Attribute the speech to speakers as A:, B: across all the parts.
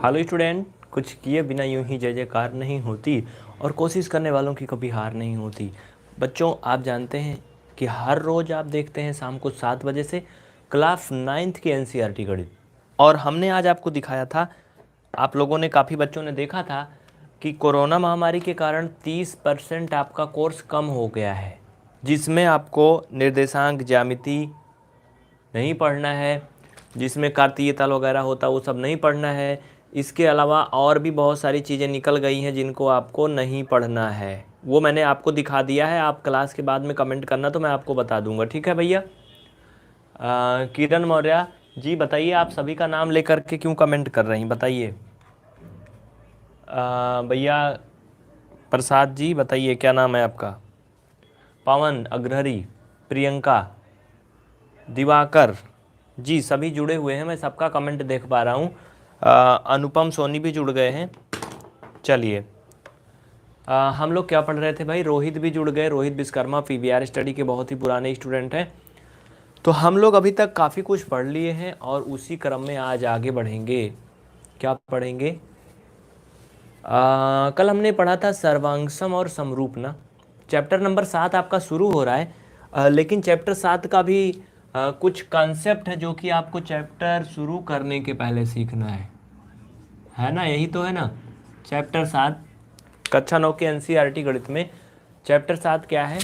A: Hello student, कुछ किए बिना यूं ही जय जयकार नहीं होती और कोशिश करने वालों की कभी हार नहीं होती। बच्चों, आप जानते हैं कि हर रोज़ आप देखते हैं शाम को 7 बजे से क्लास 9th की एनसीईआरटी गणित, और हमने आज आपको दिखाया था, आप लोगों ने काफ़ी बच्चों ने देखा था कि कोरोना महामारी के कारण 30% आपका कोर्स कम हो गया है, जिसमें आपको निर्देशांक, ज्यामिति नहीं पढ़ना है, जिसमें कार्तीय ताल वगैरह होता वो सब नहीं पढ़ना है। इसके अलावा और भी बहुत सारी चीज़ें निकल गई हैं जिनको आपको नहीं पढ़ना है। वो मैंने आपको दिखा दिया है, आप क्लास के बाद में कमेंट करना तो मैं आपको बता दूंगा। ठीक है भैया? किरण मौर्य जी बताइए, आप सभी का नाम लेकर के क्यों कमेंट कर रही हैं, बताइए। भैया प्रसाद जी बताइए, क्या नाम है आपका? पवन अग्रहरी, प्रियंका, दिवाकर जी सभी जुड़े हुए हैं, मैं सबका कमेंट देख पा रहा हूँ। अनुपम सोनी भी जुड़ गए हैं। चलिए, हम लोग क्या पढ़ रहे थे भाई? रोहित भी जुड़ गए, रोहित विश्वकर्मा पीवीआर स्टडी के बहुत ही पुराने स्टूडेंट हैं। तो हम लोग अभी तक काफ़ी कुछ पढ़ लिए हैं और उसी क्रम में आज आगे बढ़ेंगे। क्या पढ़ेंगे? कल हमने पढ़ा था सर्वांगसम और समरूप ना। चैप्टर नंबर 7 आपका शुरू हो रहा है, लेकिन चैप्टर 7 का भी कुछ कॉन्सेप्ट है जो कि आपको चैप्टर शुरू करने के पहले सीखना है ना? यही तो है ना चैप्टर 7 कक्षा 9 के एनसीईआरटी गणित में। चैप्टर 7 क्या है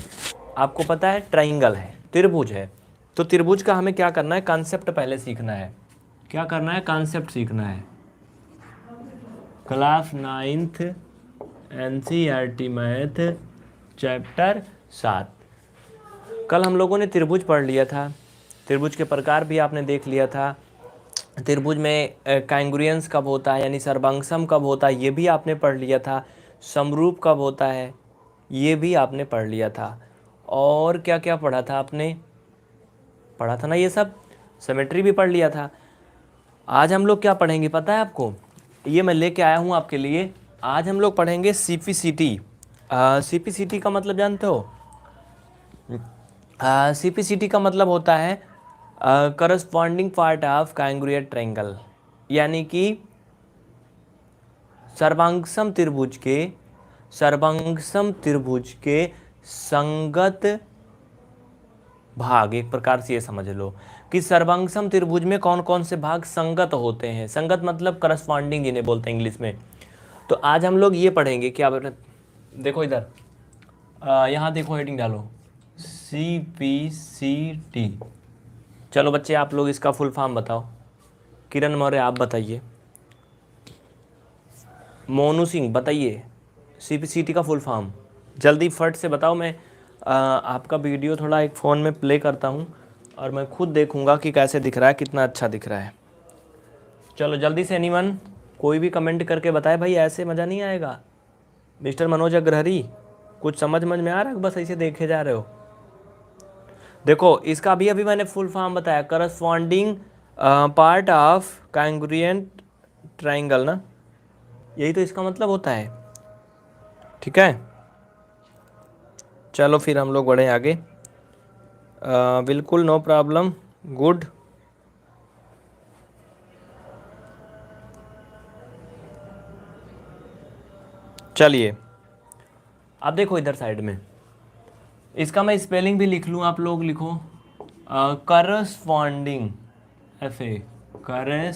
A: आपको पता है? ट्राइंगल है, त्रिभुज है। तो त्रिभुज का हमें क्या करना है? कॉन्सेप्ट पहले सीखना है। क्या करना है? कॉन्सेप्ट सीखना है। Class 9th NCERT math chapter 7। कल हम लोगों ने त्रिभुज पढ़ लिया था, त्रिभुज के प्रकार भी आपने देख लिया था। त्रिभुज में कांग्रुएंस कब होता है, यानी सर्वांगसम कब होता है, ये भी आपने पढ़ लिया था। समरूप कब होता है, ये भी आपने पढ़ लिया था। और क्या क्या पढ़ा था आपने? पढ़ा था ना ये सब। सिमेट्री भी पढ़ लिया था। आज हम लोग क्या पढ़ेंगे पता है आपको? ये मैं लेके आया हूँ आपके लिए। आज हम लोग पढ़ेंगे सीपीसीटी। सीपीसीटी का मतलब जानते हो? सीपीसीटी का मतलब होता है करस्पॉन्डिंग पार्ट ऑफ कांग्रुएट ट्रायंगल, यानी कि सर्वांगसम त्रिभुज के संगत भाग। एक प्रकार से ये समझ लो कि सर्वांगसम त्रिभुज में कौन कौन से भाग संगत होते हैं। संगत मतलब करस्पॉन्डिंग जिन्हें बोलते हैं इंग्लिश में। तो आज हम लोग ये पढ़ेंगे। क्या देखो इधर, यहाँ देखो, हेडिंग डालो CPCT। चलो बच्चे, आप लोग इसका फुल फॉर्म बताओ। किरण मौर्य आप बताइए, मोनू सिंह बताइए CPCT का फुल फॉर्म। जल्दी फट से बताओ। मैं आपका वीडियो थोड़ा एक फ़ोन में प्ले करता हूँ और मैं खुद देखूँगा कि कैसे दिख रहा है, कितना अच्छा दिख रहा है। चलो जल्दी से, एनीवन कोई भी कमेंट करके बताए भाई, ऐसे मज़ा नहीं आएगा। मिस्टर मनोज अग्रहरी, कुछ समझ में आ रहा है? बस ऐसे देखे जा रहे हो? देखो, इसका भी अभी मैंने फुल फॉर्म बताया, corresponding part of congruent triangle ना, यही तो इसका मतलब होता है। ठीक है, चलो फिर हम लोग बढ़े आगे। बिल्कुल नो प्रॉब्लम, गुड। चलिए, अब देखो इधर साइड में, इसका मैं स्पेलिंग भी लिख लूँ, आप लोग लिखो। करस्पॉन्डिंग, ऐसे corresponding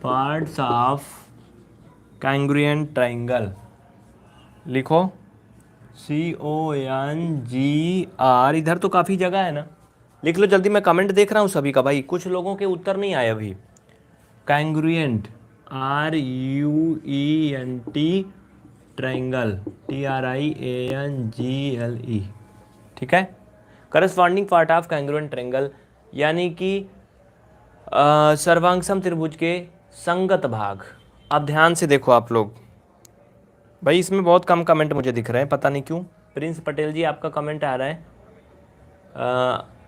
A: parts of congruent triangle लिखो, CONGR। इधर तो काफ़ी जगह है ना, लिख लो जल्दी। मैं कमेंट देख रहा हूँ सभी का भाई, कुछ लोगों के उत्तर नहीं आए अभी। Congruent, RUENT, triangle, TRIANGLE। ठीक है, corresponding part of congruent triangle, यानी कि सर्वांगसम त्रिभुज के संगत भाग। अब ध्यान से देखो आप लोग भाई, इसमें बहुत कम कमेंट मुझे दिख रहे हैं, पता नहीं क्यों। प्रिंस पटेल जी आपका कमेंट आ रहा है।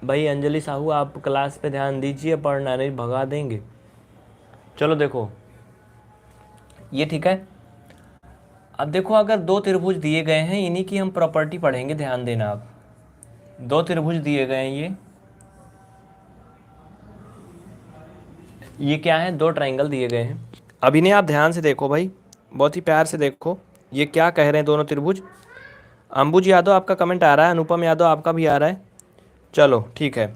A: भाई अंजलि साहू, आप क्लास पे ध्यान दीजिए, पढ़ना नहीं भगा देंगे। चलो देखो ये, ठीक है। अब देखो, अगर दो त्रिभुज दिए गए हैं, इन्हीं की हम प्रॉपर्टी पढ़ेंगे, ध्यान देना आप। दो त्रिभुज दिए गए हैं ये, ये क्या है, दो ट्रायंगल दिए गए हैं। अभी नहीं, आप ध्यान से देखो भाई, बहुत ही प्यार से देखो ये क्या कह रहे हैं दोनों त्रिभुज। अंबुज यादव आपका कमेंट आ रहा है, अनुपम यादव आपका भी आ रहा है। चलो ठीक है,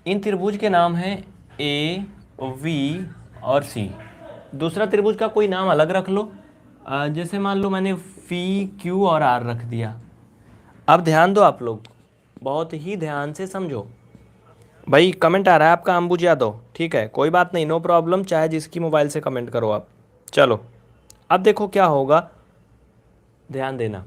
A: इन त्रिभुज के नाम हैं ए, वी और सी। दूसरा त्रिभुज का कोई नाम अलग रख लो, जैसे मान लो मैंने फी, क्यू और आर रख दिया। अब ध्यान दो आप लोग, बहुत ही ध्यान से समझो। भाई कमेंट आ रहा है आपका अंबुज यादव, ठीक है कोई बात नहीं, नो प्रॉब्लम, चाहे जिसकी मोबाइल से कमेंट करो आप। चलो अब देखो क्या होगा, ध्यान देना।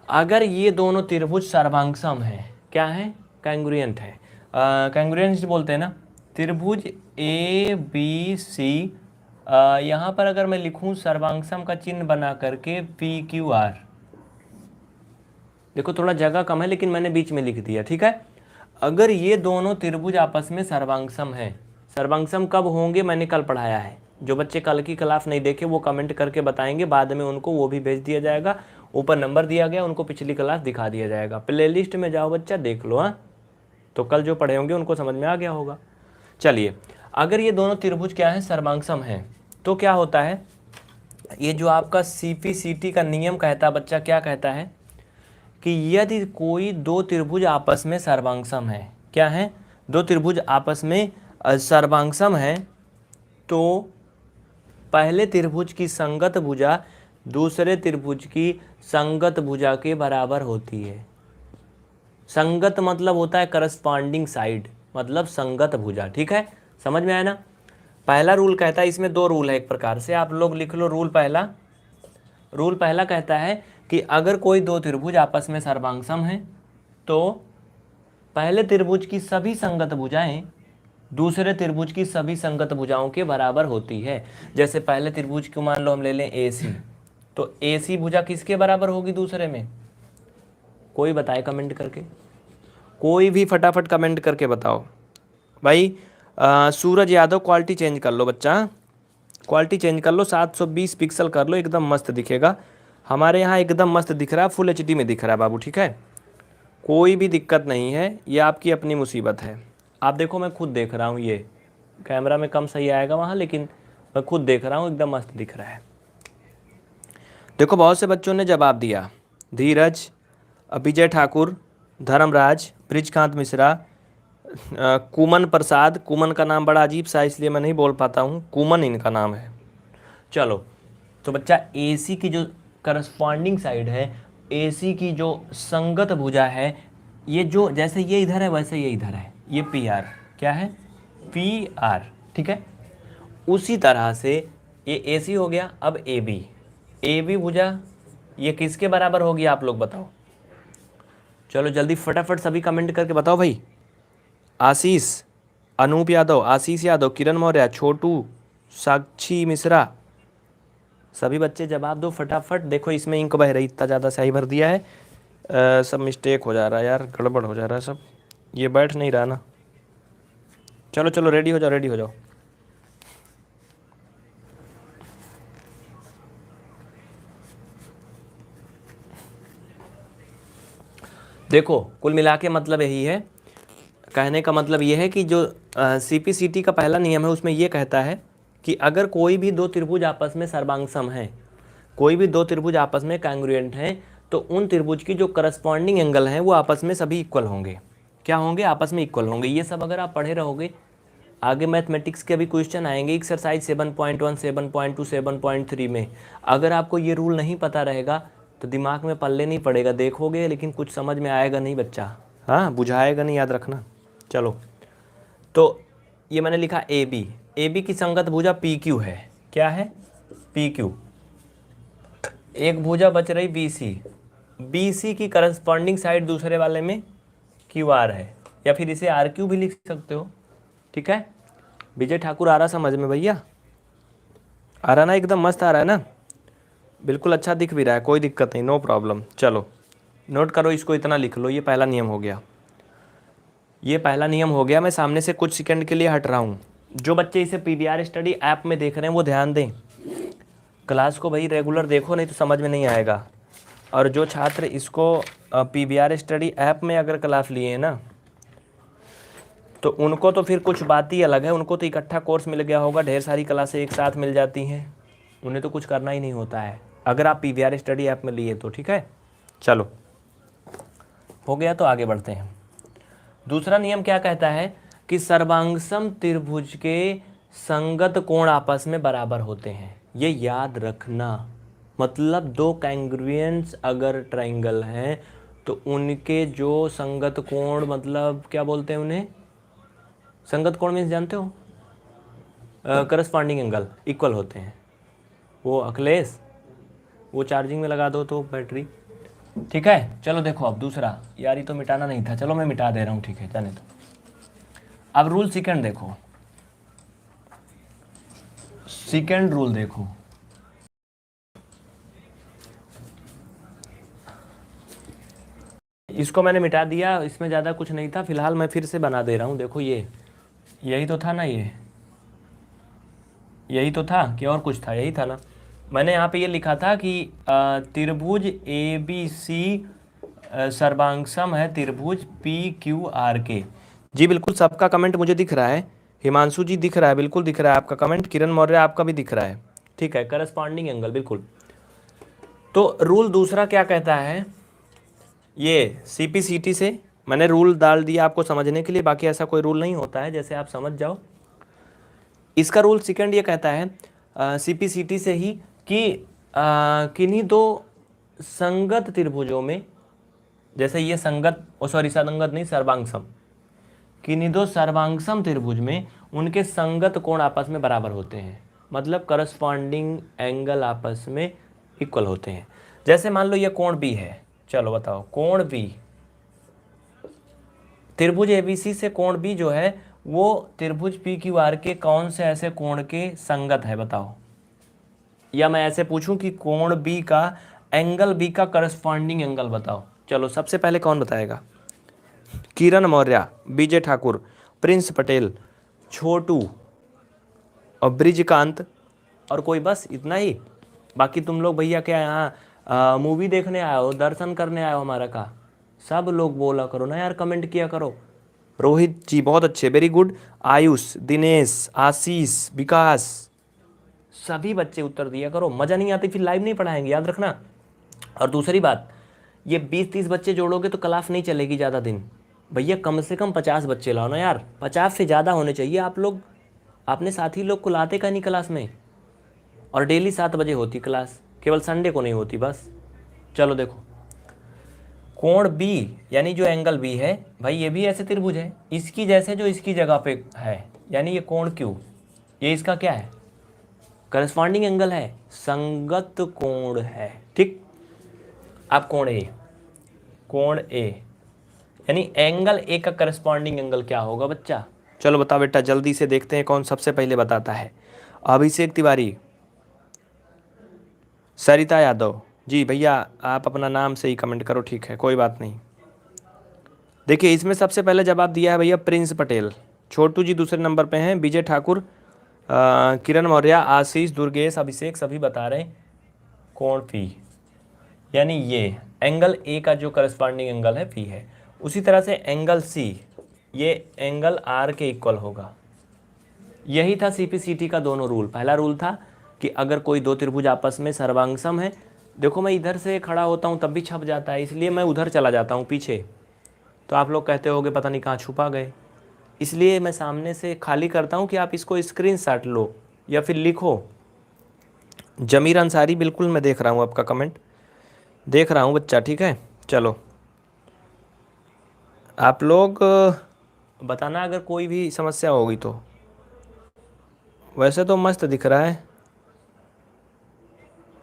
A: अगर ये दोनों त्रिभुज सर्वांगसम है, क्या है, कैंग्रुएंट है, कैंग्रुएंट बोलते हैं ना, त्रिभुज ए बी सी, यहाँ पर अगर मैं लिखूं सर्वांगसम का चिन्ह बना करके पी क्यू आर, देखो थोड़ा जगह कम है लेकिन मैंने बीच में लिख दिया, ठीक है। अगर ये दोनों त्रिभुज आपस में सर्वांगसम है, सर्वांगसम कब होंगे मैंने कल पढ़ाया है, जो बच्चे कल की क्लास नहीं देखे वो कमेंट करके बताएंगे, बाद में उनको वो भी भेज दिया जाएगा, ऊपर नंबर दिया गया, उनको पिछली क्लास दिखा दिया जाएगा। प्लेलिस्ट में जाओ बच्चा देख लो, हाँ, तो कल जो पढ़े होंगे उनको समझ में आ गया होगा। चलिए, अगर ये दोनों त्रिभुज क्या है, सर्वांगसम है, तो क्या होता है, ये जो आपका CPCT का नियम कहता है बच्चा, क्या कहता है कि यदि कोई दो त्रिभुज आपस में सर्वांगसम है, क्या है, दो त्रिभुज आपस में सर्वांगसम है, तो पहले त्रिभुज की संगत भुजा दूसरे त्रिभुज की संगत भुजा के बराबर होती है। संगत मतलब होता है करस्पॉन्डिंग साइड, मतलब संगत भुजा, ठीक है, समझ में आया ना। पहला रूल कहता है, इसमें दो रूल है एक प्रकार से, आप लोग लिख लो रूल पहला। रूल पहला कहता है कि अगर कोई दो त्रिभुज आपस में सर्वांगसम है तो पहले त्रिभुज की सभी संगत भुजाएं दूसरे त्रिभुज की सभी संगत भुजाओं के बराबर होती है। जैसे पहले त्रिभुज को मान लो हम ले लें AC, तो AC भुजा किसके बराबर होगी दूसरे में, कोई बताए कमेंट करके, कोई भी फटाफट कमेंट करके बताओ भाई। सूरज यादव क्वालिटी चेंज कर लो बच्चा, क्वालिटी चेंज कर लो, 720 पिक्सल कर लो, एकदम मस्त दिखेगा। हमारे यहाँ एकदम मस्त दिख रहा है, फुल HD में दिख रहा है बाबू, ठीक है, कोई भी दिक्कत नहीं है, ये आपकी अपनी मुसीबत है। आप देखो मैं खुद देख रहा हूँ, ये कैमरा में कम सही आएगा वहाँ, लेकिन मैं खुद देख रहा हूँ, एकदम मस्त दिख रहा है। देखो बहुत से बच्चों ने जवाब दिया, धीरज, विजय ठाकुर, धर्मराज, ब्रिजकांत मिश्रा, कुमन प्रसाद, कुमन का नाम बड़ा अजीब सा इसलिए मैं नहीं बोल पाता हूँ, कुमन इनका नाम है। चलो, तो बच्चा AC की जो करस्पॉन्डिंग साइड है, AC की जो संगत भुजा है, ये जो जैसे ये इधर है वैसे ये इधर है, ये PR, क्या है, PR, ठीक है। उसी तरह से ये AC हो गया। अब AB भुजा ये किसके बराबर होगी आप लोग बताओ, चलो जल्दी फटाफट सभी कमेंट करके बताओ भाई। आशीष, अनूप यादव, आशीष यादव, किरण मौर्य, छोटू, साक्षी मिश्रा, सभी बच्चे जवाब दो फटाफट। देखो इसमें इंक बह रही, इतना ज़्यादा सही भर दिया है, सब मिस्टेक हो जा रहा है यार, गड़बड़ हो जा रहा है सब, ये बैठ नहीं रहा ना। चलो चलो रेडी हो जाओ, रेडी हो जाओ। देखो कुल मिला के मतलब यही है, कहने का मतलब ये है कि जो CPCT का पहला नियम है उसमें ये कहता है कि अगर कोई भी दो त्रिभुज आपस में सर्वांगसम है, कोई भी दो त्रिभुज आपस में कांग्रुएंट हैं, तो उन त्रिभुज की जो करस्पॉन्डिंग एंगल हैं वो आपस में सभी इक्वल होंगे। क्या होंगे, आपस में इक्वल होंगे। ये सब अगर आप पढ़े रहोगे, आगे मैथमेटिक्स के भी क्वेश्चन आएंगे एक्सरसाइज 7.1, 7.2, 7.3 में, अगर आपको ये रूल नहीं पता रहेगा तो दिमाग में पल्ले नहीं पड़ेगा, देखोगे लेकिन कुछ समझ में आएगा नहीं बच्चा, हाँ बुझाएगा नहीं, याद रखना। चलो, तो ये मैंने लिखा AB की संगत भुजा PQ है, क्या है, PQ। एक भुजा बच रही BC की करस्पॉन्डिंग साइड दूसरे वाले में QR है, या फिर इसे RQ भी लिख सकते हो, ठीक है। विजय ठाकुर आ रहा समझ में भैया, आ रहा ना, एकदम मस्त आ रहा है ना, बिल्कुल अच्छा दिख भी रहा है, कोई दिक्कत नहीं, नो प्रॉब्लम। चलो नोट करो, इसको इतना लिख लो, ये पहला नियम हो गया, ये पहला नियम हो गया। मैं सामने से कुछ सेकंड के लिए हट रहा हूँ। जो बच्चे इसे PVR स्टडी ऐप में देख रहे हैं वो ध्यान दें, क्लास को भाई रेगुलर देखो, नहीं तो समझ में नहीं आएगा। और जो छात्र इसको PVR स्टडी ऐप में अगर क्लास लिए हैं ना, तो उनको तो फिर कुछ बात ही अलग है, उनको तो इकट्ठा कोर्स मिल गया होगा, ढेर सारी क्लासें एक साथ मिल जाती हैं, उन्हें तो कुछ करना ही नहीं होता है अगर आप PVR स्टडी ऐप में लिए तो। ठीक है, चलो हो गया, तो आगे बढ़ते हैं। दूसरा नियम क्या कहता है कि सर्वांगसम त्रिभुज के संगत कोण आपस में बराबर होते हैं। ये याद रखना, मतलब दो कैंग्रुएंस अगर ट्रायंगल हैं तो उनके जो संगत कोण, मतलब क्या बोलते हैं उन्हें, संगत कोण मीन्स जानते हो, करस्पॉन्डिंग एंगल इक्वल होते हैं। वो अखिलेश वो चार्जिंग में लगा दो तो बैटरी। ठीक है, चलो देखो अब दूसरा, यार ये तो मिटाना नहीं था, चलो मैं मिटा दे रहा हूँ, ठीक है जाने दो। अब रूल सेकंड देखो, सेकंड रूल देखो, इसको मैंने मिटा दिया, इसमें ज़्यादा कुछ नहीं था, फिलहाल मैं फिर से बना दे रहा हूँ। देखो ये यही तो था ना, ये यही तो था कि और कुछ था, यही था ना। मैंने यहाँ पे ये लिखा था कि त्रिभुज ABC सर्वांगसम है त्रिभुज PQRK। जी बिल्कुल, सबका कमेंट मुझे दिख रहा है, हिमांशु जी दिख रहा है, बिल्कुल दिख रहा है आपका कमेंट, किरण मौर्य आपका भी दिख रहा है। ठीक है, करस्पॉन्डिंग एंगल बिल्कुल। तो रूल दूसरा क्या कहता है, ये CPCT से मैंने रूल डाल दिया आपको समझने के लिए, बाकी ऐसा कोई रूल नहीं होता है, जैसे आप समझ जाओ। इसका रूल सेकंड ये कहता है CPCT से ही कि किन्हीं दो संगत त्रिभुजों में, जैसे ये संगत, सॉरी संगत नहीं, सर्वांगसम, किन्हीं दो सर्वांगसम त्रिभुज में उनके संगत कोण आपस में बराबर होते हैं, मतलब करस्पॉन्डिंग एंगल आपस में इक्वल होते हैं। जैसे मान लो ये कोण B है, चलो बताओ कोण B, त्रिभुज ABC से कोण B जो है वो त्रिभुज PQR के कौन से ऐसे कोण के संगत है बताओ। या मैं ऐसे पूछूं कि कोण B का एंगल B का करस्पॉन्डिंग एंगल बताओ। चलो सबसे पहले कौन बताएगा, किरण मौर्य, BJ ठाकुर, प्रिंस पटेल, छोटू और ब्रिजकांत, और कोई, बस इतना ही। बाकी तुम लोग भैया क्या यहाँ मूवी देखने आए हो, दर्शन करने आए हो हमारा का, सब लोग बोला करो ना यार, कमेंट किया करो। रोहित जी बहुत अच्छे, वेरी गुड। आयुष, दिनेश, आशीष, विकास, सभी बच्चे उत्तर दिया करो। मज़ा नहीं आती फिर लाइव नहीं पढ़ाएंगे, याद रखना। और दूसरी बात, ये 20-30 बच्चे जोड़ोगे तो क्लास नहीं चलेगी ज़्यादा दिन। भैया कम से कम 50 बच्चे लाओ ना यार, 50 से ज़्यादा होने चाहिए। आप लोग अपने साथी लोग को लाते का नहीं क्लास में। और डेली 7 बजे होती क्लास, केवल संडे को नहीं होती बस। चलो देखो, कोण B यानी जो एंगल B है भाई, ये भी ऐसे त्रिभुज है इसकी जैसे जो इसकी जगह पे है, यानी ये कोण Q, ये इसका क्या है, करस्पॉन्डिंग एंगल है, संगत कोण है। ठीक, अब कोण A यानी एंगल A का करस्पॉन्डिंग एंगल क्या होगा बच्चा, चलो बताओ बेटा, जल्दी से देखते हैं कौन सबसे पहले बताता है। अभिषेक तिवारी, सरिता यादव जी, भैया आप अपना नाम से ही कमेंट करो, ठीक है कोई बात नहीं। देखिए इसमें सबसे पहले जवाब दिया है भैया प्रिंस पटेल, छोटू जी दूसरे नंबर पे हैं, BJ ठाकुर, किरण मौर्य, आशीष, दुर्गेश, अभिषेक, सभी बता रहे हैं कोण P, यानी ये एंगल A का जो करस्पॉन्डिंग एंगल है P है। उसी तरह से एंगल C, ये एंगल R के इक्वल होगा। यही था CPCT का दोनों रूल। पहला रूल था कि अगर कोई दो त्रिभुज आपस में सर्वांगसम है, देखो मैं इधर से खड़ा होता हूँ तब भी छप जाता है, इसलिए मैं उधर चला जाता हूँ पीछे, तो आप लोग कहते होगे पता नहीं कहाँ छुपा गए, इसलिए मैं सामने से खाली करता हूँ कि आप इसको स्क्रीनशॉट लो या फिर लिखो। जमीर अंसारी, बिल्कुल मैं देख रहा हूँ आपका कमेंट, देख रहा हूँ बच्चा, ठीक है। चलो आप लोग बताना अगर कोई भी समस्या होगी तो। वैसे तो मस्त दिख रहा है,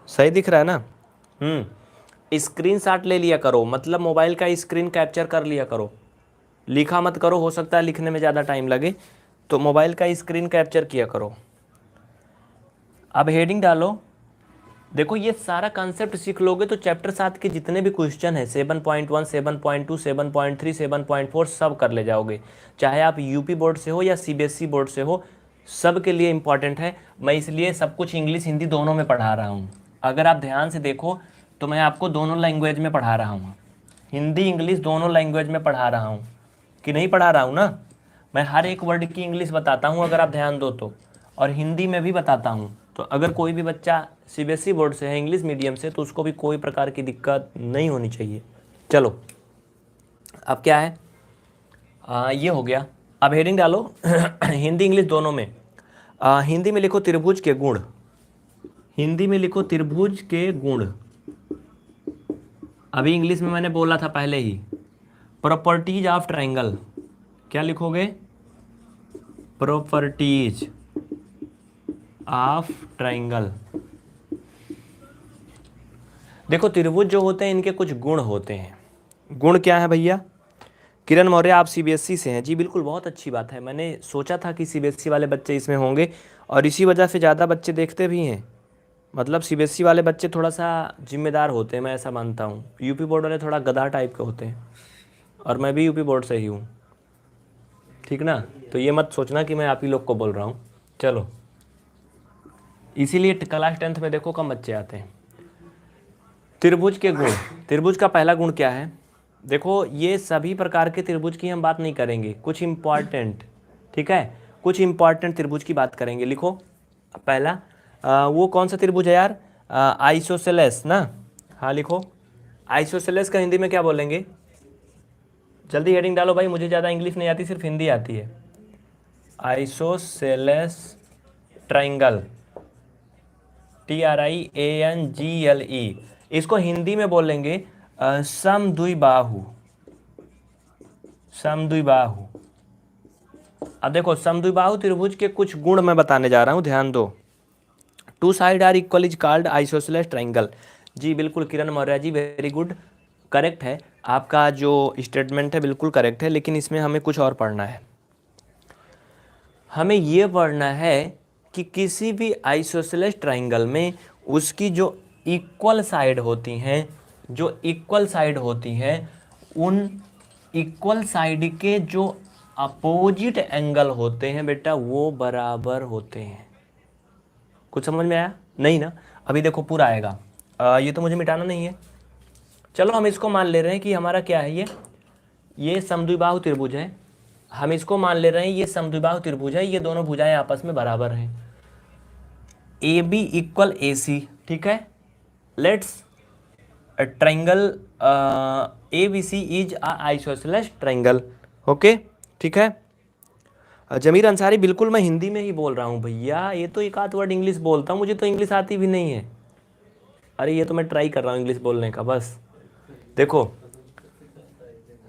A: सही दिख रहा है ना। स्क्रीनशॉट ले लिया करो, मतलब मोबाइल का स्क्रीन कैप्चर कर लिया करो, लिखा मत करो, हो सकता है लिखने में ज़्यादा टाइम लगे, तो मोबाइल का स्क्रीन कैप्चर किया करो। अब हेडिंग डालो। देखो ये सारा कॉन्सेप्ट सीख लोगे तो चैप्टर 7 के जितने भी क्वेश्चन है 7.1, 7.2, 7.3, 7.4 सब कर ले जाओगे, चाहे आप यूपी बोर्ड से हो या CBSE बोर्ड से हो, सब के लिए इम्पॉर्टेंट है। मैं इसलिए सब कुछ इंग्लिश हिंदी दोनों में पढ़ा रहा हूँ। अगर आप ध्यान से देखो तो मैं आपको दोनों लैंग्वेज में पढ़ा रहा हूँ, हिंदी इंग्लिश दोनों लैंग्वेज में पढ़ा रहा हूँ कि नहीं पढ़ा रहा हूँ ना। मैं हर एक वर्ड की इंग्लिश बताता हूँ अगर आप ध्यान दो तो, और हिंदी में भी बताता हूँ। तो अगर कोई भी बच्चा सीबीएसई बोर्ड से है, इंग्लिश मीडियम से, तो उसको भी कोई प्रकार की दिक्कत नहीं होनी चाहिए। चलो अब क्या है, ये हो गया। अब हेडिंग डालो हिंदी इंग्लिश दोनों में। हिंदी में लिखो त्रिभुज के गुण, हिंदी में लिखो त्रिभुज के गुण। अभी इंग्लिश में मैंने बोला था पहले ही, प्रॉपर्टीज ऑफ ट्रायंगल। क्या लिखोगे? Properties of triangle. देखो त्रिभुज जो होते हैं इनके कुछ गुण होते हैं। गुण क्या है भैया? किरण मौर्य आप सीबीएसई से हैं? जी बिल्कुल, बहुत अच्छी बात है। मैंने सोचा था कि सीबीएसई वाले बच्चे इसमें होंगे और इसी वजह से ज़्यादा बच्चे देखते भी हैं। मतलब सीबीएसई वाले बच्चे थोड़ा सा जिम्मेदार होते हैं, मैं ऐसा मानता हूँ। यूपी बोर्ड वाले थोड़ा गधा टाइप के होते हैं, और मैं भी यूपी बोर्ड से ही हूँ, ठीक ना? तो ये मत सोचना कि मैं आप ही लोग को बोल रहा हूँ। चलो, इसीलिए क्लास 10th में देखो कम बच्चे आते हैं। त्रिभुज के गुण। त्रिभुज का पहला गुण क्या है? देखो ये सभी प्रकार के त्रिभुज की हम बात नहीं करेंगे, कुछ इम्पॉर्टेंट, ठीक है, कुछ इम्पॉर्टेंट त्रिभुज की बात करेंगे। लिखो पहला, वो कौन सा त्रिभुज है यार? आइसोसेलेस ना? हाँ लिखो। आइसोसेलेस का हिंदी में क्या बोलेंगे? जल्दी हेडिंग डालो भाई, मुझे ज़्यादा इंग्लिश नहीं आती, सिर्फ हिंदी आती है। Isosceles triangle, TRIANGLE। इसको हिंदी में बोलेंगे समद्विबाहु, समद्विबाहु। अब देखो समद्विबाहु त्रिभुज के कुछ गुण मैं बताने जा रहा हूँ, ध्यान दो। Two side are equal is called isosceles triangle. जी बिल्कुल Kiran Maurya ji, very good, correct है आपका जो स्टेटमेंट है, बिल्कुल करेक्ट है। लेकिन इसमें हमें कुछ और पढ़ना है। हमें ये पढ़ना है कि किसी भी आइसोसेलेस ट्रायंगल में उसकी जो इक्वल साइड होती हैं, जो इक्वल साइड होती हैं, उन इक्वल साइड के जो अपोजिट एंगल होते हैं बेटा, वो बराबर होते हैं। कुछ समझ में आया? नहीं ना? अभी देखो पूरा आएगा। ये तो मुझे मिटाना नहीं है। चलो हम इसको मान ले रहे हैं कि हमारा क्या है, ये समद्विबाहु त्रिभुज है। हम इसको मान ले रहे हैं ये समद्विबाहु त्रिभुज है, ये दोनों भुजाएं आपस में बराबर हैं। A B equal A C, ठीक है। Let's triangle A B C is isosceles triangle, okay, ठीक है। जमीर अंसारी, बिल्कुल मैं हिंदी में ही बोल रहा हूँ भैया, ये तो एक आध वर्ड इंग्लिश बोलता हूँ, मुझे तो इंग्लिश आती भी नहीं है। अरे ये तो मैं ट्राई कर रहा हूँ इंग्लिश बोलने का बस। देखो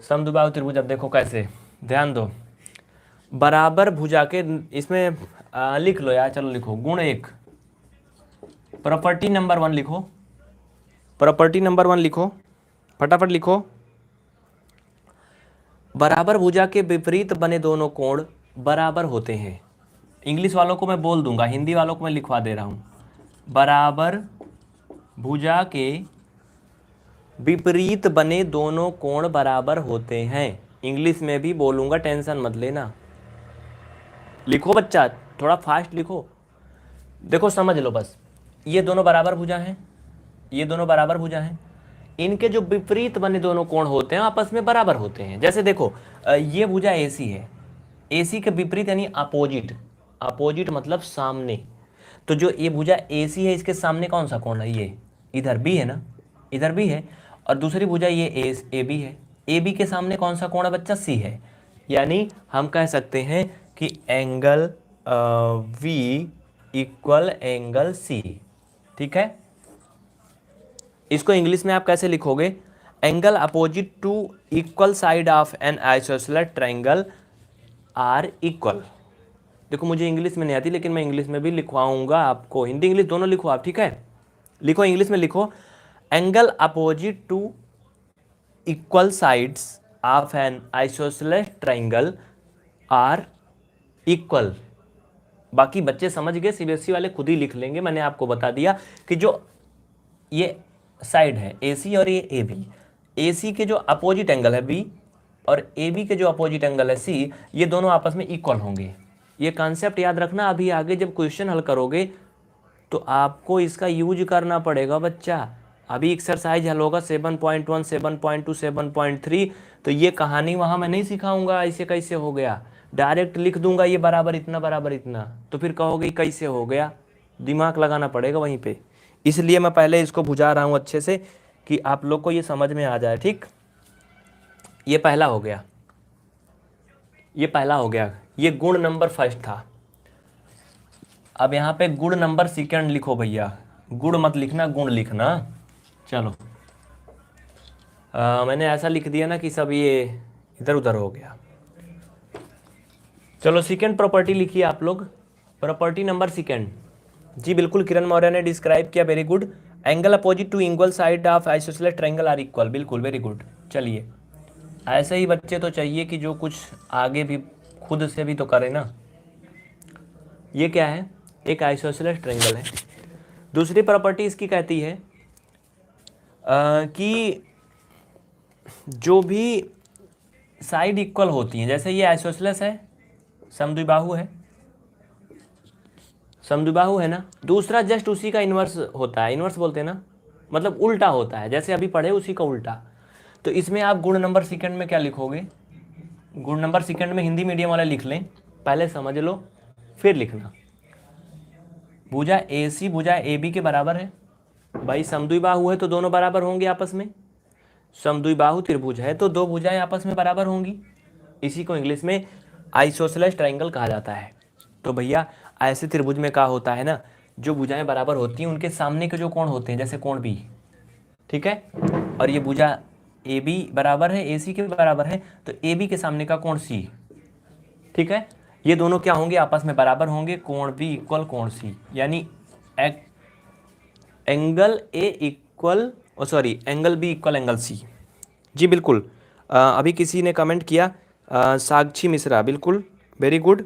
A: समद्विबाहु त्रिभुज, अब देखो कैसे, ध्यान दो। बराबर भुजा के इसमें लिख लो यार, चलो लिखो गुण एक। प्रॉपर्टी नंबर 1 लिखो, प्रॉपर्टी नंबर 1 लिखो, फटाफट लिखो। बराबर भुजा के विपरीत बने दोनों कोण बराबर होते हैं। इंग्लिश वालों को मैं बोल दूंगा, हिंदी वालों को मैं लिखवा दे रहा हूँ। बराबर भुजा के विपरीत बने दोनों कोण बराबर होते हैं। इंग्लिश में भी बोलूंगा, टेंशन मत लेना। लिखो बच्चा, थोड़ा फास्ट लिखो। देखो समझ लो बस, ये दोनों बराबर भुजा हैं, ये दोनों बराबर भुजा हैं। इनके जो विपरीत बने दोनों कोण होते हैं आपस में बराबर होते हैं। जैसे देखो ये भुजा AC है, AC के विपरीत यानी अपोजिट, अपोजिट मतलब सामने। तो जो ये भुजा AC है, इसके सामने कौन सा कोण है? ये इधर भी है ना, इधर भी है। और दूसरी भुजा ये AB है, AB के सामने कौन सा कोण है बच्चा? C है। यानी हम कह सकते हैं कि angle V equal angle C, ठीक है। इसको इंग्लिश में आप कैसे लिखोगे? Angle opposite to equal side of an isosceles triangle are equal. देखो मुझे इंग्लिश में नहीं आती, लेकिन मैं इंग्लिश में भी लिखवाऊंगा आपको, हिंदी इंग्लिश दोनों लिखो आप, ठीक है। लिखो इंग्लिश में लिखो, angle opposite to equal sides of an isosceles triangle are equal. बाकी बच्चे समझ गए, सीबीएसई वाले खुद ही लिख लेंगे। मैंने आपको बता दिया कि जो ये साइड है AC और ये AB, AC के जो अपोजिट एंगल है B और AB के जो अपोजिट एंगल है C, ये दोनों आपस में इक्वल होंगे। ये कॉन्सेप्ट याद रखना, अभी आगे जब क्वेश्चन हल करोगे तो आपको इसका यूज करना पड़ेगा बच्चा। अभी एक्सरसाइज हल होगा 7.1, 7.2, 7.3, तो ये कहानी वहाँ मैं नहीं सिखाऊंगा ऐसे कैसे हो गया। डायरेक्ट लिख दूंगा ये बराबर इतना, तो फिर कहोगे कैसे हो गया, दिमाग लगाना पड़ेगा वहीं पे। इसलिए मैं पहले इसको बुझा रहा हूँ अच्छे से कि आप लोग को ये समझ में आ जाए। ठीक, ये पहला हो गया, ये गुण नंबर फर्स्ट था। अब यहाँ पे गुण नंबर सेकंड लिखो भैया, गुण मत लिखना, गुण लिखना। चलो मैंने ऐसा लिख दिया ना कि सब ये इधर उधर हो गया। चलो सेकंड प्रॉपर्टी लिखिए आप लोग, प्रॉपर्टी नंबर सेकंड। जी बिल्कुल, किरण मौर्य ने डिस्क्राइब किया, very good. Angle opposite to equal side of isosceles triangle are equal, बिल्कुल वेरी गुड। चलिए ऐसे ही बच्चे तो चाहिए कि जो कुछ आगे भी खुद से भी तो करें ना। ये क्या है, एक आइसोसेलेस ट्रायंगल है। दूसरी प्रॉपर्टी इसकी कहती है कि जो भी साइड इक्वल होती हैं, जैसे ये आइसोसेलेस है, समद्विबाहु है ना। दूसरा जस्ट उसी का इन्वर्स होता है, इन्वर्स बोलते हैं ना, मतलब उल्टा होता है, जैसे अभी पढ़े उसी का उल्टा। तो इसमें आप गुण नंबर सेकंड में क्या लिखोगे, गुण नंबर सेकंड में हिंदी मीडियम वाले लिख लें, पहले समझ लो फिर लिखना। भुजा AC भुजा AB के बराबर है। भाई समद्विबाहु है तो दोनों बराबर होंगे आपस में, समद्विबाहु त्रिभुज है तो दो भुजाएं आपस में बराबर होंगी। इसी को इंग्लिश में आइसोसेलेस ट्रायंगल कहा जाता है। तो भैया ऐसे त्रिभुज में क्या होता है ना, जो भुजाएं बराबर होती हैं उनके सामने के जो कोण होते हैं, जैसे कोण B, ठीक है, और ये भुजा AB बराबर है AC के बराबर है, तो AB के सामने का कोण C, ठीक है, ये दोनों क्या होंगे, आपस में बराबर होंगे, कोण B इक्वल कोण C, यानी angle A equal angle B equal angle C। जी बिल्कुल, अभी किसी ने कमेंट किया, साक्षी मिश्रा, बिल्कुल वेरी गुड।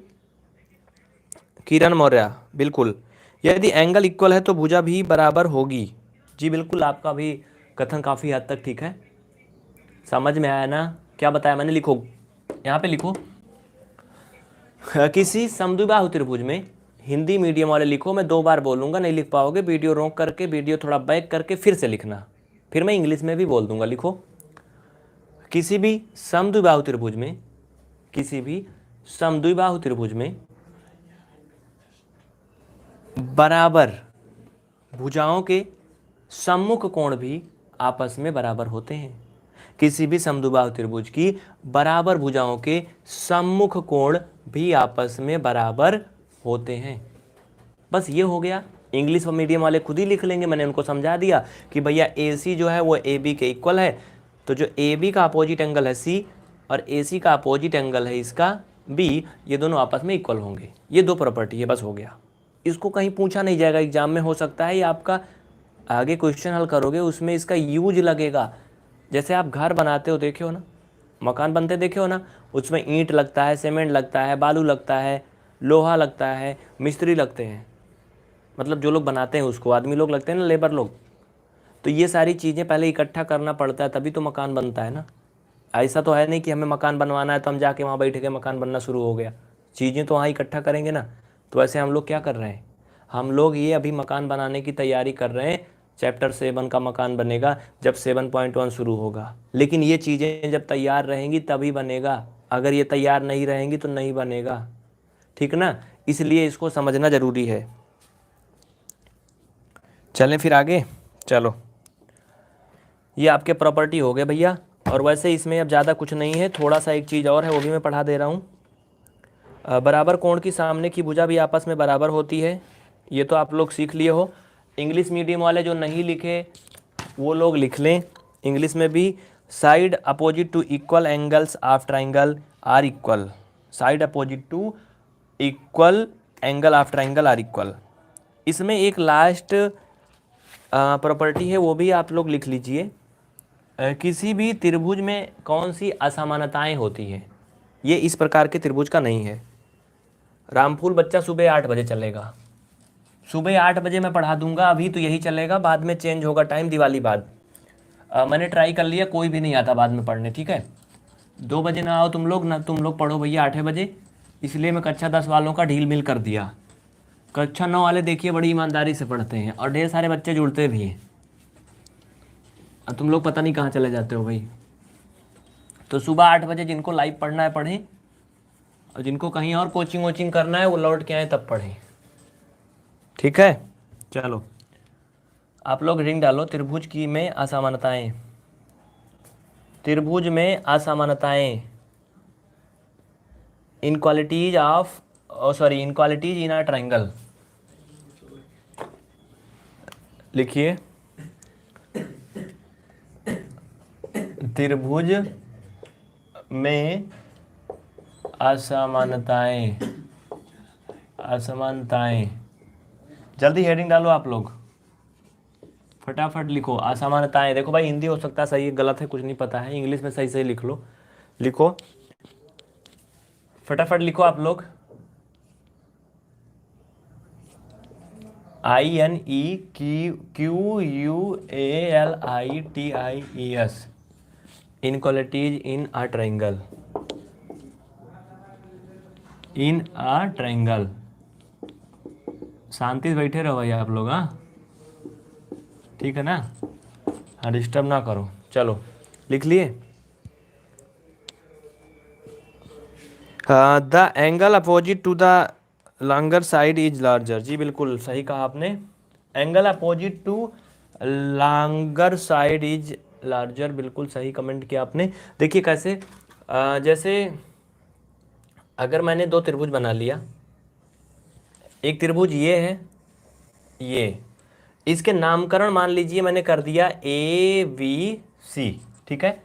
A: किरण मौर्य, बिल्कुल, यदि एंगल इक्वल है तो भुजा भी बराबर होगी। जी बिल्कुल, आपका भी कथन काफ़ी हद तक ठीक है, समझ में आया ना क्या बताया मैंने। लिखो यहाँ पे लिखो, किसी समद्विबाहु त्रिभुज में, हिंदी मीडियम वाले लिखो, मैं 2 बार बोलूँगा, नहीं लिख पाओगे, वीडियो रोक करके, वीडियो थोड़ा बैक करके फिर से लिखना, फिर मैं इंग्लिश में भी बोल दूंगा। लिखो, किसी भी समद्विबाहु त्रिभुज में, किसी भी समद्विबाहु त्रिभुज में बराबर भुजाओं के सम्मुख कोण भी आपस में बराबर होते हैं। किसी भी समद्विबाहु त्रिभुज की बराबर भुजाओं के सम्मुख कोण भी आपस में बराबर होते हैं। बस ये हो गया। इंग्लिश मीडियम वाले खुद ही लिख लेंगे, मैंने उनको समझा दिया कि भैया AC जो है वो AB के इक्वल है, तो जो AB का अपोजिट एंगल है C और AC का अपोजिट एंगल है इसका B, ये दोनों आपस में इक्वल होंगे। ये 2 प्रॉपर्टी है, बस हो गया। इसको कहीं पूछा नहीं जाएगा एग्जाम में, हो सकता है ये आपका आगे क्वेश्चन हल करोगे उसमें इसका यूज लगेगा। जैसे आप घर बनाते हो, देखे हो ना, मकान बनते देखे हो ना, उसमें ईंट लगता है, सीमेंट लगता है, बालू लगता है, लोहा लगता है, मिस्त्री लगते हैं, मतलब जो लोग बनाते हैं उसको आदमी लोग लगते हैं ना, लेबर लोग। तो ये सारी चीज़ें पहले इकट्ठा करना पड़ता है, तभी तो मकान बनता है ना। ऐसा तो है नहीं कि हमें मकान बनवाना है तो हम जाके वहाँ बैठ के मकान बनना शुरू हो गया, चीज़ें तो वहाँ इकट्ठा करेंगे ना। तो ऐसे हम लोग क्या कर रहे हैं, हम लोग ये अभी मकान बनाने की तैयारी कर रहे हैं, चैप्टर 7 का मकान बनेगा जब 7.1 शुरू होगा। लेकिन ये चीज़ें जब तैयार रहेंगी तभी बनेगा, अगर ये तैयार नहीं रहेंगी तो नहीं बनेगा, ठीक ना। इसलिए इसको समझना ज़रूरी है। चलें फिर आगे, चलो ये आपके प्रॉपर्टी हो गए भैया। और वैसे इसमें अब ज़्यादा कुछ नहीं है, थोड़ा सा एक चीज़ और है वो भी मैं पढ़ा दे रहा हूँ। बराबर कोण की सामने की भुजा भी आपस में बराबर होती है, ये तो आप लोग सीख लिए हो। इंग्लिश मीडियम वाले जो नहीं लिखे वो लोग लिख लें इंग्लिश में भी, side opposite to equal angles of triangle are equal, side opposite to equal angle of triangle are equal. इसमें एक लास्ट प्रॉपर्टी है वो भी आप लोग लिख लीजिए, किसी भी त्रिभुज में कौन सी असमानताएं होती हैं। ये इस प्रकार के त्रिभुज का नहीं है। रामफूल बच्चा सुबह 8 बजे चलेगा, सुबह 8 बजे मैं पढ़ा दूंगा, अभी तो यही चलेगा, बाद में चेंज होगा टाइम दिवाली बाद। मैंने ट्राई कर लिया, कोई भी नहीं आता बाद में पढ़ने, ठीक है। 2 बजे ना आओ तुम लोग, ना तुम लोग पढ़ो भैया 8 बजे, इसलिए मैं कक्षा 10 वालों का ढील मिल कर दिया। कक्षा 9 वाले देखिए बड़ी ईमानदारी से पढ़ते हैं और ढेर सारे बच्चे जुड़ते भी हैं, और तुम लोग पता नहीं कहाँ चले जाते हो भाई। तो सुबह 8 बजे जिनको लाइव पढ़ना है पढ़ें, और जिनको कहीं और कोचिंग वोचिंग करना है वो लौट के आए तब पढ़ें, ठीक है। चलो आप लोग रिंग डालो। त्रिभुज की में असमानताएं, त्रिभुज में असमानताएं, inequalities of sorry inequalities in a triangle. लिखिए, त्रिभुज में असमानताएं, असमानताएं। जल्दी हेडिंग डालो आप लोग, फटाफट लिखो असमानताएं। देखो भाई हिंदी हो सकता है सही गलत है कुछ नहीं पता है, इंग्लिश में सही सही लिख लो, लिखो फटाफट लिखो आप लोग। INEQUALITIES, inequalities in a triangle, in a triangle. शांति से बैठे रहो भाई आप लोग, हाँ ठीक है ना, हाँ डिस्टर्ब ना करो। चलो लिख लिए। The angle opposite to the longer side is larger. जी बिल्कुल सही कहा आपने, angle opposite to longer side is larger, बिल्कुल सही कमेंट किया आपने। देखिए कैसे, जैसे अगर मैंने दो त्रिभुज बना लिया, एक त्रिभुज ये है, ये, इसके नामकरण मान लीजिए मैंने कर दिया ABC, ठीक है।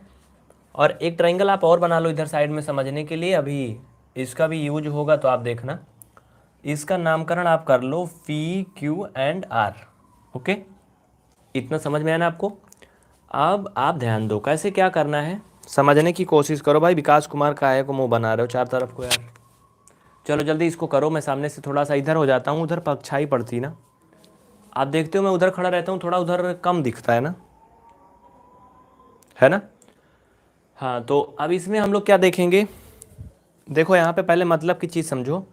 A: और एक ट्रायंगल आप और बना लो इधर साइड में समझने के लिए, अभी इसका भी यूज होगा तो आप देखना। इसका नामकरण आप कर लो PQR, ओके। इतना समझ में आया ना आपको। अब आप ध्यान दो कैसे क्या करना है, समझने की कोशिश करो भाई। विकास कुमार काय को मुंह बना रहे हो चार तरफ को यार। चलो जल्दी इसको करो, मैं सामने से थोड़ा सा इधर हो जाता हूँ, उधर परछाई पड़ती ना, आप देखते हो मैं उधर खड़ा रहता हूँ, थोड़ा उधर कम दिखता है ना, है ना। हाँ तो अब इसमें हम लोग क्या देखेंगे, देखो यहाँ पे पहले मतलब की चीज़ समझो।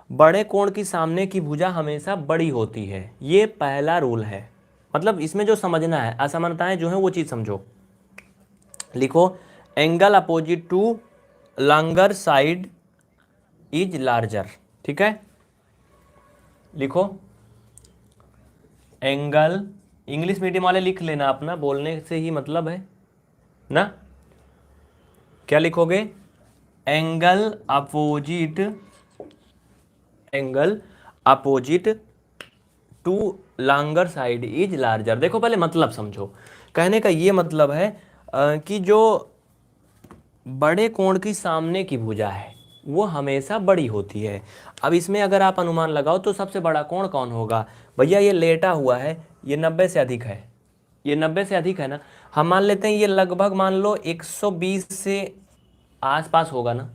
A: बड़े कोण की सामने की भुजा हमेशा बड़ी होती है, ये पहला रूल है। मतलब इसमें जो समझना है असमानताएं जो है वो चीज़ समझो। लिखो, angle opposite to longer side is larger, ठीक है। लिखो एंगल, इंग्लिश मीडियम वाले लिख लेना, अपना बोलने से ही मतलब है ना। क्या लिखोगे, angle opposite, angle opposite to longer side is larger. देखो पहले मतलब समझो, कहने का ये मतलब है कि जो बड़े कोण की सामने की भुजा है वो हमेशा बड़ी होती है। अब इसमें अगर आप अनुमान लगाओ तो सबसे बड़ा कोण कौन होगा, भैया ये लेटा हुआ है, ये 90 से अधिक है, ये 90 से अधिक है ना। हम मान लेते हैं ये लगभग मान लो 120 से आसपास होगा ना।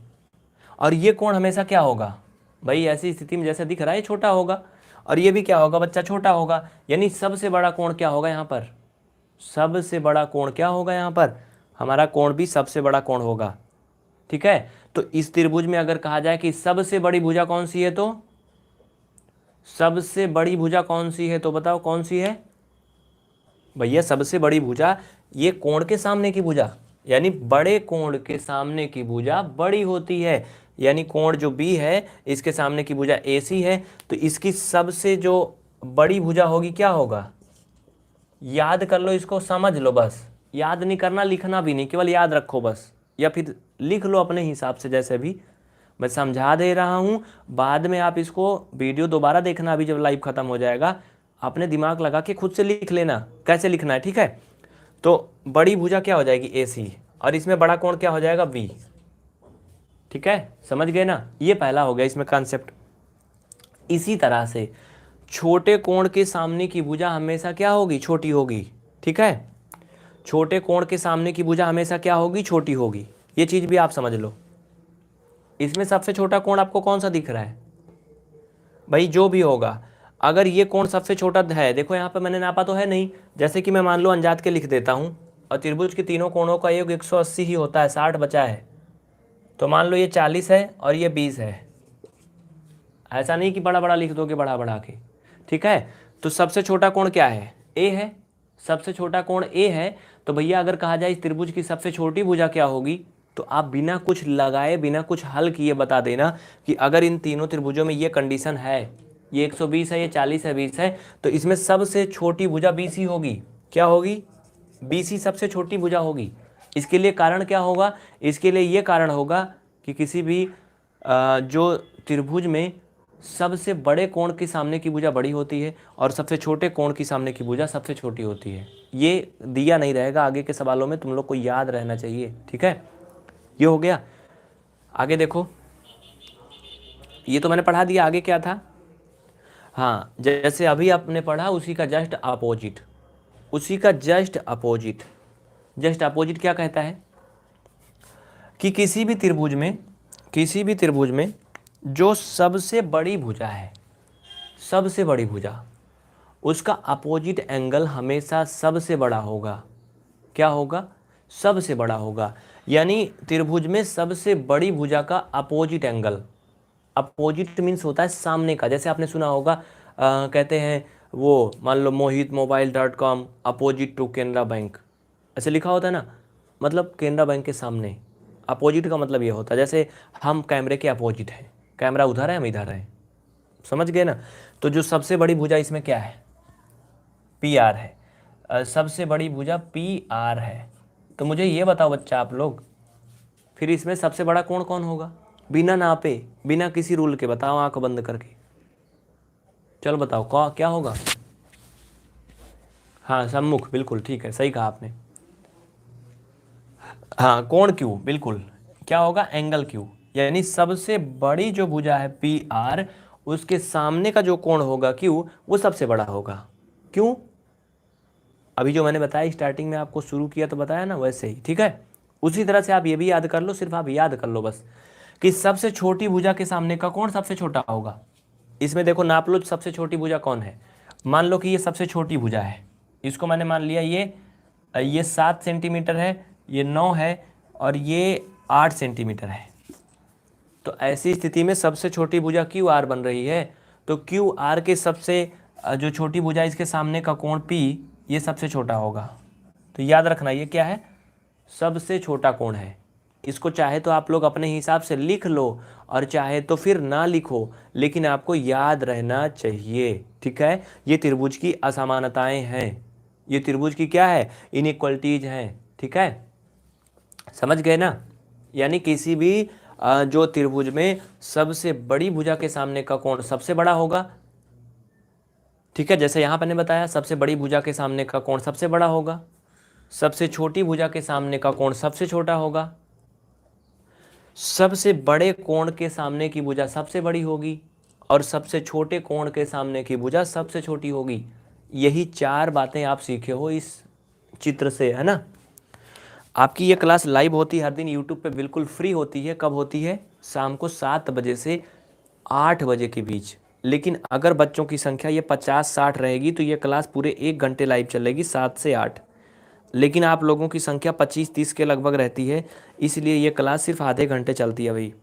A: और ये कोण हमेशा क्या होगा भाई, ऐसी स्थिति में जैसे दिख रहा है छोटा होगा, और ये भी क्या होगा बच्चा, छोटा होगा। यानी सबसे बड़ा कोण क्या होगा यहाँ पर, सबसे बड़ा कोण क्या होगा यहाँ पर, हमारा कोण भी सबसे बड़ा कोण होगा, ठीक है। तो इस त्रिभुज में अगर कहा जाए कि सबसे बड़ी भुजा कौन सी है, तो सबसे बड़ी भुजा कौन सी है, तो बताओ कौन सी है भैया। सबसे बड़ी भुजा ये कोण के सामने की भुजा, यानी बड़े कोण के सामने की भुजा बड़ी होती है। यानी कोण जो B है इसके सामने की भुजा AC है, तो इसकी सबसे जो बड़ी भुजा होगी क्या होगा, याद कर लो इसको, समझ लो बस, याद नहीं करना, लिखना भी नहीं, केवल याद रखो बस, या फिर लिख लो अपने हिसाब से, जैसे भी मैं समझा दे रहा हूँ। बाद में आप इसको वीडियो दोबारा देखना, अभी जब लाइव खत्म हो जाएगा अपने दिमाग लगा के खुद से लिख लेना कैसे लिखना है, ठीक है। तो बड़ी भुजा क्या हो जाएगी AC, और इसमें बड़ा कोण क्या हो जाएगा B, ठीक है, समझ गए ना। ये पहला हो गया इसमें कॉन्सेप्ट। इसी तरह से छोटे कोण के सामने की भुजा हमेशा क्या होगी, छोटी होगी, ठीक है। छोटे कोण के सामने की भुजा हमेशा क्या होगी, छोटी होगी, ये चीज भी आप समझ लो। इसमें सबसे छोटा कोण आपको कौन सा दिख रहा है भाई, जो भी होगा। अगर ये कोण सबसे छोटा है, देखो यहाँ पे मैंने नापा तो है नहीं, जैसे कि मैं मान लो अनजात के लिख देता हूँ, और त्रिभुज के तीनों कोणों का योग 180 ही होता है, 60 बचा है, तो मान लो ये 40 है और ये 20 है। ऐसा नहीं कि बड़ा बड़ा लिख दोगे बढ़ा बढ़ा के, ठीक है। तो सबसे छोटा कोण क्या है, A है, सबसे छोटा कोण A है। तो भैया अगर कहा जाए इस त्रिभुज की सबसे छोटी भुजा क्या होगी, तो आप बिना कुछ लगाए, बिना कुछ हल किए बता देना कि अगर इन तीनों त्रिभुजों में ये कंडीशन है, ये 120 है, ये 40 है, 20 है, तो इसमें सबसे छोटी भुजा BC होगी। क्या होगी? BC सबसे छोटी भुजा होगी। इसके लिए कारण क्या होगा? इसके लिए ये कारण होगा कि किसी भी जो त्रिभुज में सबसे बड़े कोण के सामने की भुजा बड़ी होती है और सबसे छोटे कोण की सामने की भुजा सबसे छोटी होती है। ये दिया नहीं रहेगा आगे के सवालों में, तुम लोग को याद रहना चाहिए। ठीक है, ये हो गया। आगे देखो, ये तो मैंने पढ़ा दिया। आगे क्या था? हाँ, जैसे अभी आपने पढ़ा उसी का जस्ट अपोजिट, उसी का जस्ट अपोजिट। जस्ट अपोजिट क्या कहता है कि किसी भी त्रिभुज में, किसी भी त्रिभुज में जो सबसे बड़ी भुजा है, सबसे बड़ी भुजा, उसका अपोजिट एंगल हमेशा सबसे बड़ा होगा। क्या होगा? सबसे बड़ा होगा। यानी त्रिभुज में सबसे बड़ी भुजा का अपोजिट एंगल, अपोजिट मीन्स होता है सामने का। जैसे आपने सुना होगा कहते हैं वो, मान लो mohitmobile.com opposite to Canara bank, ऐसे लिखा होता है ना, मतलब केनरा बैंक के सामने। अपोजिट का मतलब ये होता है जैसे हम कैमरे के अपोजिट हैं, कैमरा उधर है, हम इधर हैं, समझ गए ना। तो जो सबसे बड़ी भुजा इसमें क्या है? PR है। सबसे बड़ी भुजा PR है। तो मुझे ये बताओ बच्चा आप लोग, फिर इसमें सबसे बड़ा कोण कौन होगा? बिना नापे, बिना किसी रूल के बताओ, आंख बंद करके चलो बताओ क्या होगा? हाँ, सम्मुख, बिल्कुल ठीक है, सही कहा आपने। हाँ, कोण Q, बिल्कुल। क्या होगा? Angle Q। यानी सबसे बड़ी जो भुजा है PR, उसके सामने का जो कोण होगा Q, वो सबसे बड़ा होगा। क्यों? अभी जो मैंने बताया स्टार्टिंग में आपको शुरू किया तो बताया ना, वैसे ही। ठीक है, उसी तरह से आप ये भी याद कर लो, सिर्फ आप याद कर लो बस कि सबसे छोटी भुजा के सामने का कोण सबसे छोटा होगा। इसमें देखो, नाप लो सबसे छोटी भुजा कौन है। मान लो कि ये सबसे छोटी भुजा है, इसको मैंने मान लिया ये 7 सेंटीमीटर है, ये 9 है और ये 8 सेंटीमीटर है। तो ऐसी स्थिति में सबसे छोटी भुजा QR बन रही है। तो QR के सबसे जो छोटी भुजा, इसके सामने का कोण P, ये सबसे छोटा होगा। तो याद रखना ये क्या है? सबसे छोटा कोण है। इसको चाहे तो आप लोग अपने हिसाब से लिख लो और चाहे तो फिर ना लिखो, लेकिन आपको याद रहना चाहिए। ठीक है, ये त्रिभुज की असमानताएं हैं, ये त्रिभुज की क्या है? इनइक्वलिटीज हैं। ठीक है, समझ गए ना। यानी किसी भी जो त्रिभुज में सबसे बड़ी भुजा के सामने का कोण सबसे बड़ा होगा। ठीक है, जैसे यहाँ पर मैंने बताया सबसे बड़ी भुजा के सामने का कोण सबसे बड़ा होगा, सबसे छोटी भुजा के सामने का कोण सबसे छोटा होगा, सबसे बड़े कोण के सामने की भुजा सबसे बड़ी होगी और सबसे छोटे कोण के सामने की भुजा सबसे छोटी होगी। यही 4 बातें आप सीखे हो इस चित्र से, है ना। आपकी ये क्लास लाइव होती है हर दिन यूट्यूब पे, बिल्कुल फ्री होती है। कब होती है? शाम को 7 बजे से 8 बजे के बीच। लेकिन अगर बच्चों की संख्या ये 50-60 रहेगी तो ये क्लास पूरे 1 घंटे लाइव चलेगी 7 से 8। लेकिन आप लोगों की संख्या 25-30 के लगभग रहती है, इसलिए ये क्लास सिर्फ आधे घंटे चलती है भाई।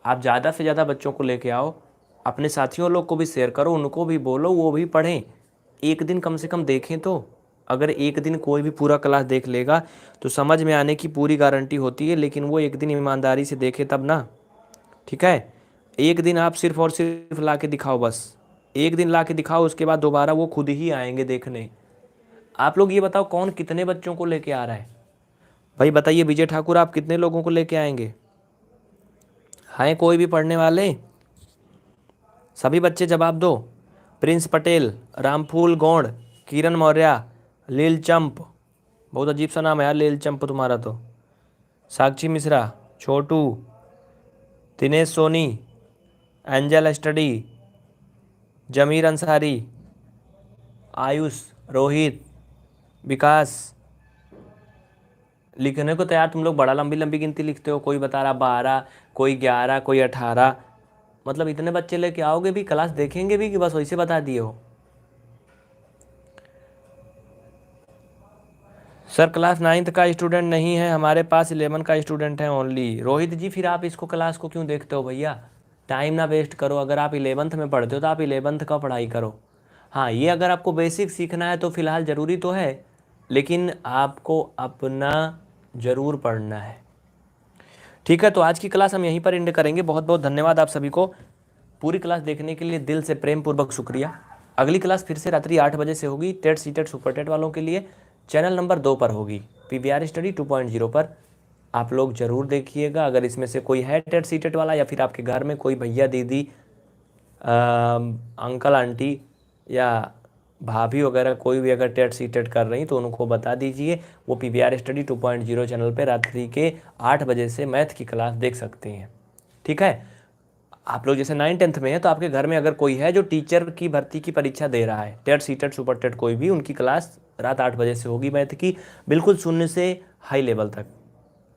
A: आप ज़्यादा से ज़्यादा बच्चों को लेके आओ, अपने साथियों लोग को भी शेयर करो, उनको भी बोलो वो भी पढ़ें। एक दिन कम से कम देखें तो। अगर एक दिन कोई भी पूरा क्लास देख लेगा तो समझ में आने की पूरी गारंटी होती है, लेकिन वो एक दिन ईमानदारी से देखे तब ना। ठीक है, एक दिन आप सिर्फ और सिर्फ ला के दिखाओ, बस एक दिन ला के दिखाओ, उसके बाद दोबारा वो खुद ही आएंगे देखने। आप लोग ये बताओ कौन कितने बच्चों को लेके आ रहा है? भाई बताइए विजय ठाकुर, आप कितने लोगों को लेके आएंगे? हैं कोई भी पढ़ने वाले? सभी बच्चे जवाब दो। प्रिंस पटेल, रामफूल गौड़, किरण मौर्य, लीलचंप, बहुत अजीब सा नाम है यार लीलचंप तुम्हारा तो, साक्षी मिश्रा, छोटू, दिनेश सोनी, एंजल स्टडी, जमीर अंसारी, आयुष, रोहित, विकास। लिखने को तैयार तुम लोग बड़ा लंबी लंबी गिनती लिखते हो, कोई बता रहा 12, कोई 11, कोई 18। मतलब इतने बच्चे लेके आओगे भी, क्लास देखेंगे भी कि बस वैसे बता दिए हो? सर क्लास 9th का स्टूडेंट नहीं है, हमारे पास 11 का स्टूडेंट है ओनली। रोहित जी फिर आप इसको क्लास को क्यों देखते हो भैया? टाइम ना वेस्ट करो। अगर आप 11th में पढ़ते हो तो आप 11th का पढ़ाई करो। हाँ, ये अगर आपको बेसिक सीखना है तो फिलहाल ज़रूरी तो है, लेकिन आपको अपना ज़रूर पढ़ना है। ठीक है, तो आज की क्लास हम यहीं पर एंड करेंगे। बहुत बहुत धन्यवाद आप सभी को, पूरी क्लास देखने के लिए दिल से प्रेम पूर्वक शुक्रिया। अगली क्लास फिर से रात्रि 8 बजे से होगी, टेट सीटेट सुपर टेट वालों के लिए चैनल नंबर 2 पर होगी, PVR स्टडी 2.0 पर। आप लोग जरूर देखिएगा। अगर इसमें से कोई है टेट सीटेट वाला, या फिर आपके घर में कोई भैया दीदी अंकल आंटी या भाभी वगैरह कोई भी अगर टेट सीटेट कर रही तो उनको बता दीजिए, वो PVR स्टडी 2.0 चैनल पे रात्रि के 8 बजे से मैथ की क्लास देख सकते हैं। ठीक है, आप लोग जैसे 9th में है तो आपके घर में अगर कोई है जो टीचर की भर्ती की परीक्षा दे रहा है, टेट सीटेट सुपर टेट कोई भी, उनकी क्लास रात 8 बजे से होगी मैथ की, बिल्कुल शून्य से हाई लेवल तक।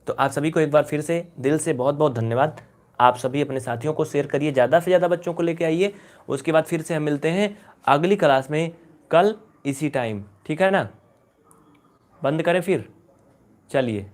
A: तो आप सभी को एक बार फिर से दिल से बहुत बहुत धन्यवाद। आप सभी अपने साथियों को शेयर करिए, ज़्यादा से ज़्यादा बच्चों को लेके आइए। उसके बाद फिर से हम मिलते हैं अगली क्लास में कल इसी टाइम। ठीक है ना, बंद करें फिर, चलिए।